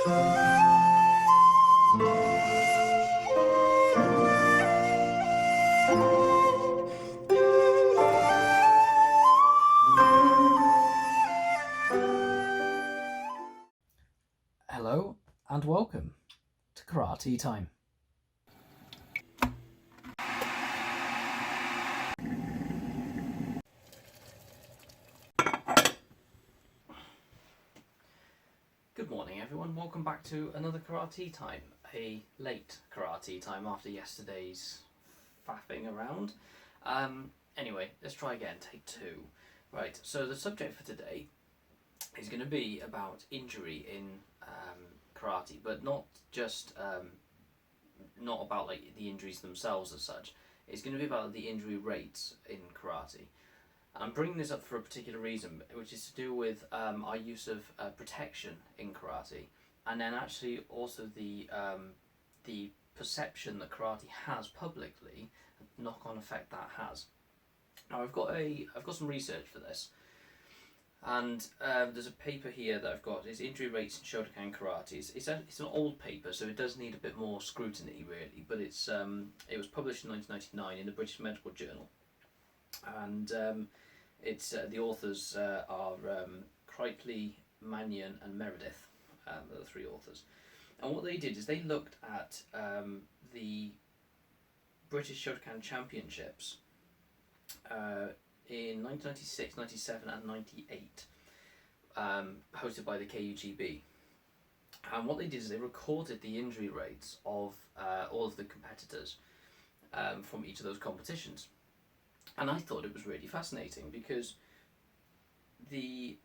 Hello and welcome to Karate Time. Good morning everyone, welcome back to another Karate Time, a late Karate Time after yesterday's faffing around. Anyway, let's try again, take two. Right, so the subject for today is going to be about injury in karate, but not just not about like the injuries themselves as such. It's going to be about the injury rates in karate. I'm bringing this up for a particular reason, which is to do with our use of protection in karate, and then actually also the perception that karate has publicly, knock-on effect that has. Now I've got some research for this, and there's a paper here that I've got. Is injury rates in Shotokan karate. It's an old paper, so it does need a bit more scrutiny really. But it was published in 1999 in the British Medical Journal, and it's the authors are Crichtley, Mannion, and Meredith. Are the three authors, and what they did is they looked at the British Shotokan Championships in 1996, 97 and 98, hosted by the KUGB. And what they did is they recorded the injury rates of all of the competitors from each of those competitions. And I thought it was really fascinating because they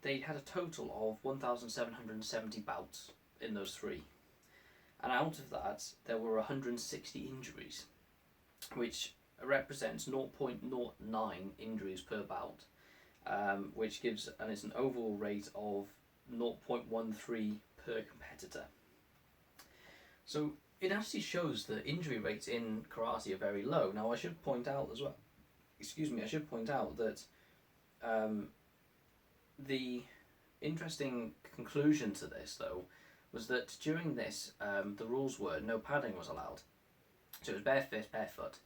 had a total of 1,770 bouts in those three. And out of that, there were 160 injuries, which represents 0.09 injuries per bout, which gives, and it's an overall rate of 0.13 per competitor. So it actually shows that injury rates in karate are very low. Now I should point out as well, that the interesting conclusion to this though was that during this the rules were no padding was allowed. So it was bare fist, bare foot.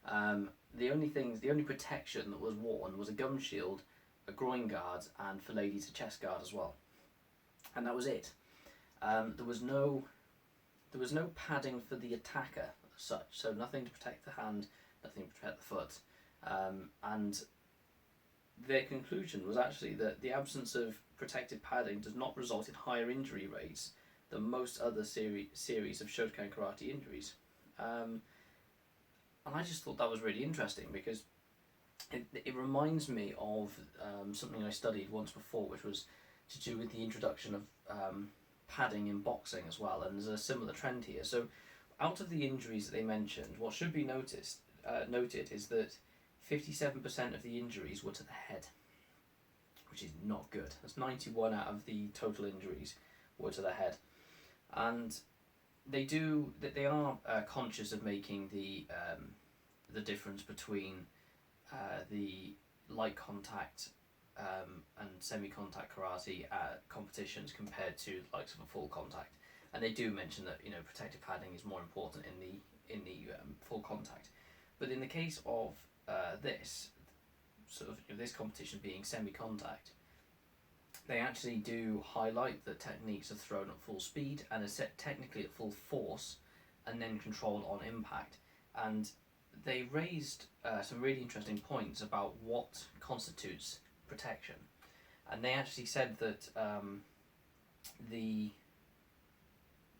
The only protection that was worn was a gum shield, a groin guard, and for ladies a chest guard as well. And that was it. There was no padding for the attacker as such. So nothing to protect the hand, nothing to protect the foot. And their conclusion was actually that the absence of protective padding does not result in higher injury rates than most other series of Shotokan karate injuries. And I just thought that was really interesting because it reminds me of something I studied once before, which was to do with the introduction of padding in boxing as well, and there's a similar trend here. So out of the injuries that they mentioned, what should be noted is that 57% of the injuries were to the head, which is not good. That's 91 out of the total injuries were to the head. And they are conscious of making the difference between the light contact and semi-contact karate competitions compared to the likes of a full contact, and they do mention that protective padding is more important in the full contact. But in the case of this competition being semi-contact, they actually do highlight that techniques are thrown at full speed and are set technically at full force and then controlled on impact. And they raised some really interesting points about what constitutes protection. And they actually said that the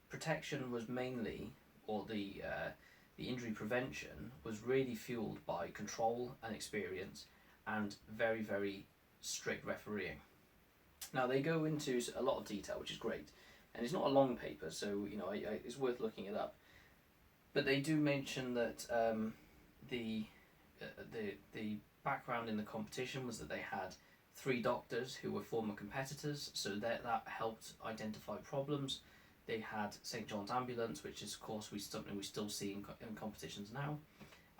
protection was mainly, or the injury prevention was really fueled by control and experience and very, very strict refereeing. Now they go into a lot of detail, which is great, and it's not a long paper, so it's worth looking it up. But they do mention that the background in the competition was that they had 3 doctors who were former competitors, so that helped identify problems. They had St. John's Ambulance, which is of course something we still see in competitions now,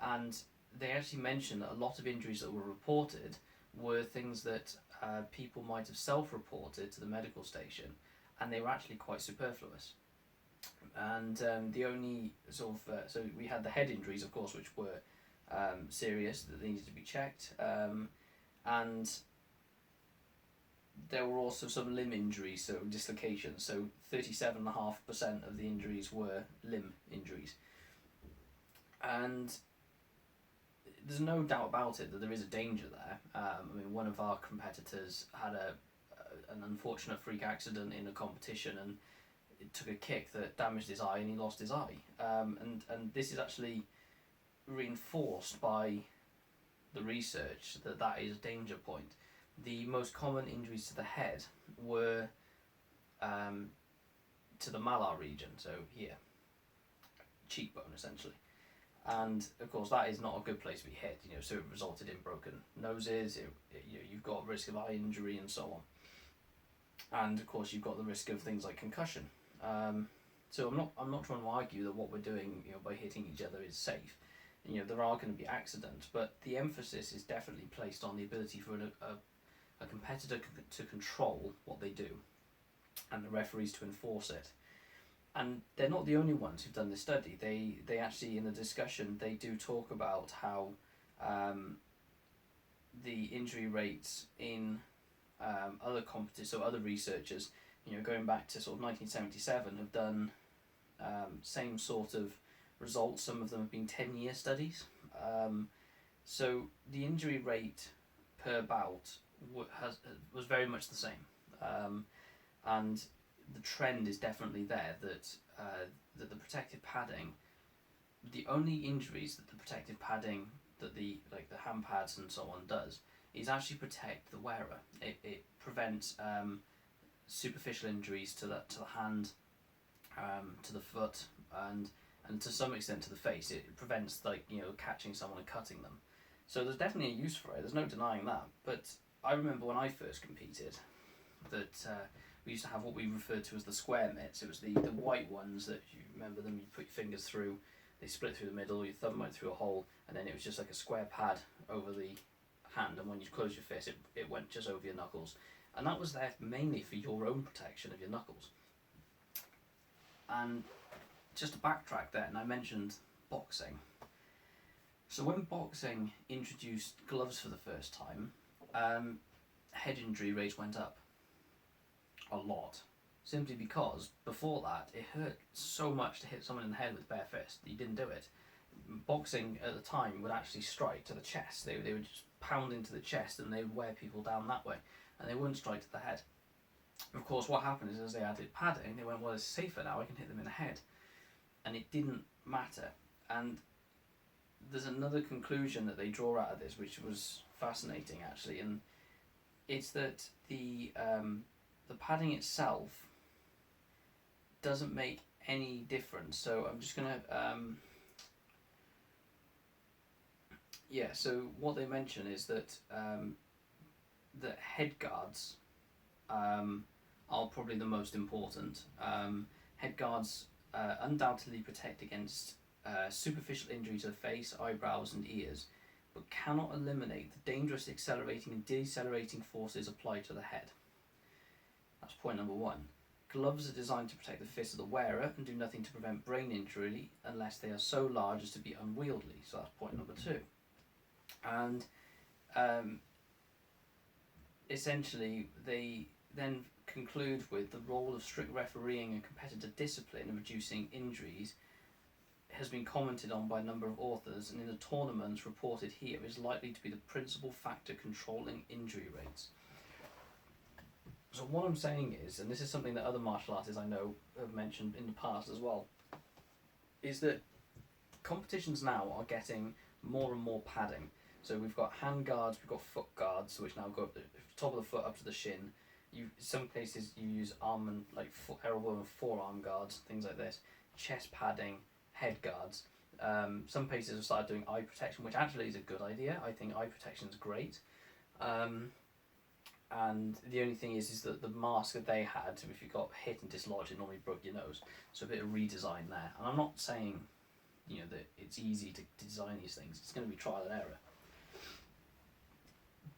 and they actually mentioned that a lot of injuries that were reported were things that people might have self-reported to the medical station, and they were actually quite superfluous. And the only sort of so we had the head injuries, of course, which were serious, that they needed to be checked, and there were also some limb injuries, so dislocations. So 37.5% of the injuries were limb injuries, and there's no doubt about it that there is a danger there. I mean, one of our competitors had an unfortunate freak accident in a competition, and it took a kick that damaged his eye, and he lost his eye. And this is actually reinforced by the research that is a danger point. The most common injuries to the head were to the malar region, so here, cheekbone essentially. And of course, that is not a good place to be hit. So it resulted in broken noses. You've got risk of eye injury and so on. And of course, you've got the risk of things like concussion. So I'm not trying to argue that what we're doing, by hitting each other is safe. There are going to be accidents, but the emphasis is definitely placed on the ability for a competitor to control what they do, and the referees to enforce it. And they're not the only ones who've done this study. They actually, in the discussion, they do talk about how the injury rates in other competitors, so other researchers, going back to sort of 1977, have done same sort of results. Some of them have been 10-year studies. So the injury rate per bout was very much the same. And the trend is definitely there that the protective padding, the only injuries that the protective padding that the hand pads and so on does is actually protect the wearer. It prevents superficial injuries to the hand, to the foot, and to some extent to the face. It prevents catching someone and cutting them. So there's definitely a use for it. There's no denying that. But I remember when I first competed that we used to have what we referred to as the square mitts. It was the white ones that, you remember them, you put your fingers through, they split through the middle, your thumb went through a hole, and then it was just like a square pad over the hand, and when you close your fist, it went just over your knuckles. And that was there mainly for your own protection of your knuckles. And just to backtrack then, I mentioned boxing. So when boxing introduced gloves for the first time, head injury rates went up a lot, simply because before that it hurt so much to hit someone in the head with a bare fist that you didn't do it. Boxing at the time would actually strike to the chest. They would just pound into the chest, and they would wear people down that way, and they wouldn't strike to the head. Of course, what happened is, as they added padding, they went, well, it's safer now, I can hit them in the head. And it didn't matter. And there's another conclusion that they draw out of this, which was fascinating actually, and it's that the padding itself doesn't make any difference. So I'm just gonna so what they mention is that that head guards are probably the most important. Head guards undoubtedly protect against superficial injury to the face, eyebrows and ears, but cannot eliminate the dangerous accelerating and decelerating forces applied to the head. That's point number one. Gloves are designed to protect the fist of the wearer and do nothing to prevent brain injury unless they are so large as to be unwieldy. So that's point number two. And essentially they then conclude with the role of strict refereeing and competitor discipline in reducing injuries has been commented on by a number of authors, and in the tournaments reported here is likely to be the principal factor controlling injury rates. So what I'm saying is, and this is something that other martial artists I know have mentioned in the past as well, is that competitions now are getting more and more padding. So we've got hand guards, we've got foot guards, which now go up the top of the foot up to the shin. Some places you use arm and elbow and forearm guards, things like this. Chest padding, head guards. Some places have started doing eye protection, which actually is a good idea. I think eye protection is great. And the only thing is that the mask that they had, if you got hit and dislodged, it normally broke your nose. So a bit of redesign there. And I'm not saying, that it's easy to design these things. It's going to be trial and error.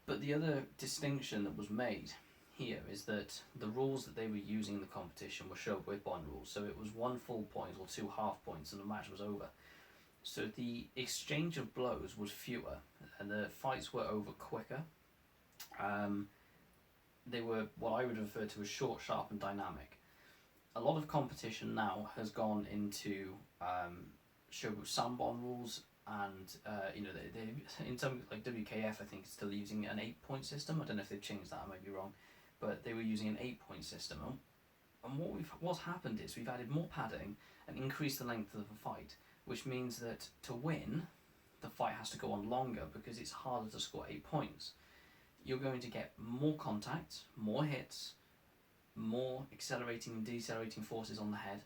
But the other distinction that was made here is that the rules that they were using in the competition were Sherwood Bond rules. So it was 1 full point or 2 half points and the match was over. So the exchange of blows was fewer and the fights were over quicker. They were what I would refer to as short, sharp, and dynamic. A lot of competition now has gone into Shobu Sanbon rules, and they in some like WKF I think is still using an 8 point system. I don't know if they've changed that. I might be wrong, but they were using an 8 point system. And what's happened is we've added more padding and increased the length of the fight, which means that to win, the fight has to go on longer because it's harder to score 8 points. You're going to get more contact, more hits, more accelerating and decelerating forces on the head,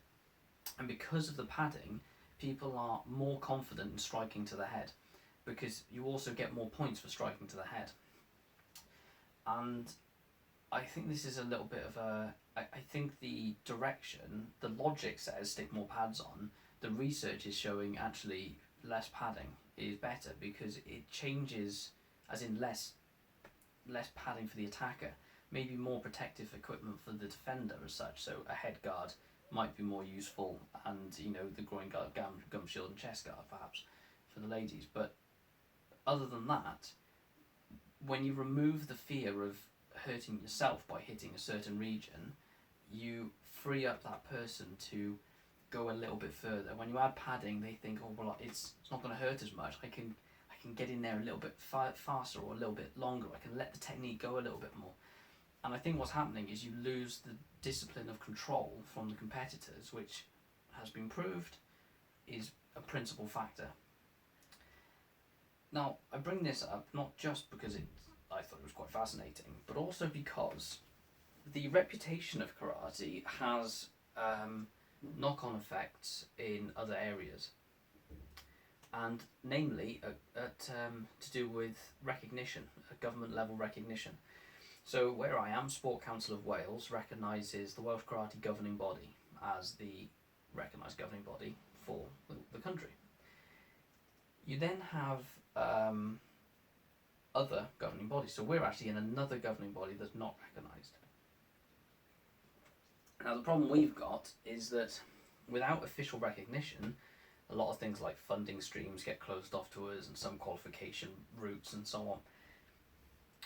and because of the padding, people are more confident in striking to the head because you also get more points for striking to the head. And I think this is a little bit of a... I think the direction, the logic says stick more pads on. The research is showing actually less padding is better because it changes, as in less padding for the attacker, maybe more protective equipment for the defender as such. So a head guard might be more useful, and the groin guard, gum shield, and chest guard perhaps for the ladies. But other than that, when you remove the fear of hurting yourself by hitting a certain region, you free up that person to go a little bit further. When you add padding, they think, oh well, it's not going to hurt as much. I can get in there a little bit faster or a little bit longer. I can let the technique go a little bit more. And I think what's happening is you lose the discipline of control from the competitors, which has been proved is a principal factor. Now, I bring this up not just because I thought it was quite fascinating, but also because the reputation of karate has knock-on effects in other areas, and namely to do with recognition, government level recognition. So where I am, Sport Council of Wales recognises the Welsh Karate governing body as the recognised governing body for the country. You then have other governing bodies. So we're actually in another governing body that's not recognised. Now the problem we've got is that without official recognition, a lot of things like funding streams get closed off to us and some qualification routes and so on.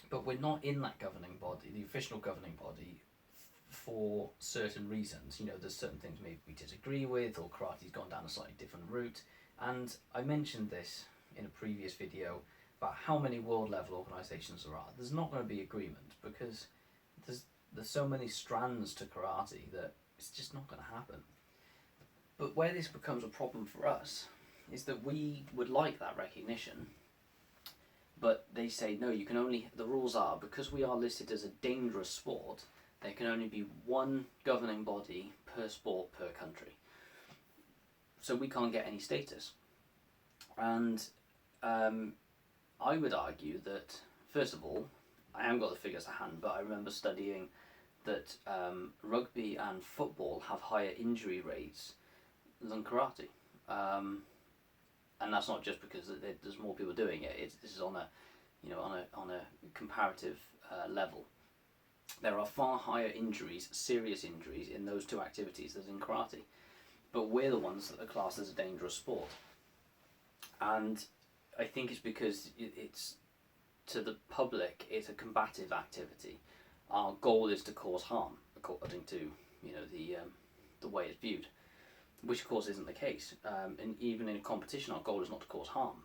But we're not in that governing body, the official governing body, for certain reasons. There's certain things maybe we disagree with, or karate's gone down a slightly different route. And I mentioned this in a previous video about how many world level organisations there are. There's not going to be agreement because there's so many strands to karate that it's just not going to happen. But where this becomes a problem for us is that we would like that recognition, but they say no, the rules are, because we are listed as a dangerous sport, there can only be one governing body per sport per country. So we can't get any status. And I would argue that, first of all, I haven't got the figures to hand, but I remember studying that rugby and football have higher injury rates than karate. And that's not just because there's more people doing it. This is on a comparative level. There are far higher injuries, serious injuries, in those two activities than in karate. But we're the ones that are classed as a dangerous sport. And I think it's because it's, to the public, it's a combative activity. Our goal is to cause harm, according to the way it's viewed, which of course isn't the case. And even in a competition, our goal is not to cause harm.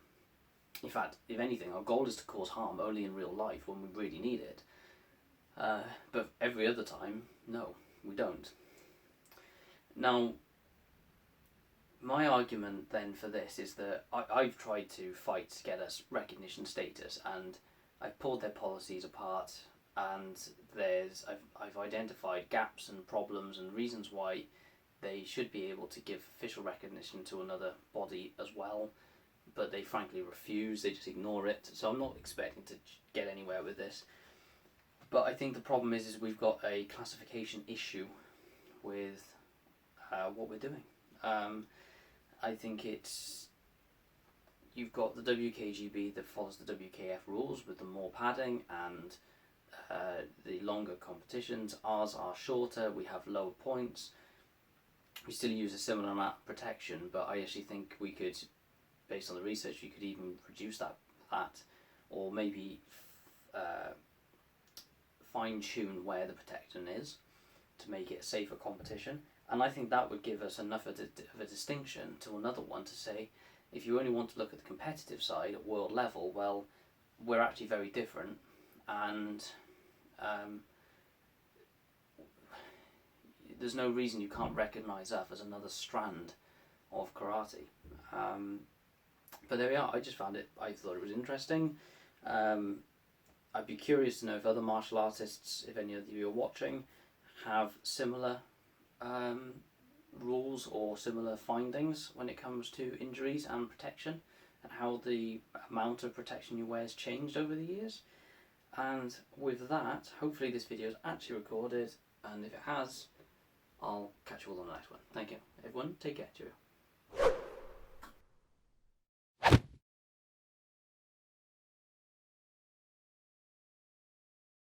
In fact, if anything, our goal is to cause harm only in real life when we really need it. But every other time, no, we don't. Now, my argument then for this is that I've tried to fight to get us recognition status, and I've pulled their policies apart, and I've identified gaps and problems and reasons why they should be able to give official recognition to another body as well, but they frankly refuse, they just ignore it. So I'm not expecting to get anywhere with this. But I think the problem is we've got a classification issue with what we're doing. I think it's you've got the WKGB that follows the WKF rules with the more padding and the longer competitions. Ours are shorter, we have lower points. We still use a similar amount of protection, but I actually think we could, based on the research, you could even reduce that or maybe fine tune where the protection is to make it a safer competition. And I think that would give us enough of a distinction to another one to say, if you only want to look at the competitive side at world level, well, we're actually very different, and there's no reason you can't recognise us as another strand of karate. But there we are. I just found it, I thought it was interesting. I'd be curious to know if other martial artists, if any of you are watching, have similar rules or similar findings when it comes to injuries and protection, and how the amount of protection you wear has changed over the years. And with that, hopefully this video is actually recorded, and if it has, I'll catch you all on the next one. Thank you. Everyone, take care. Cheerio.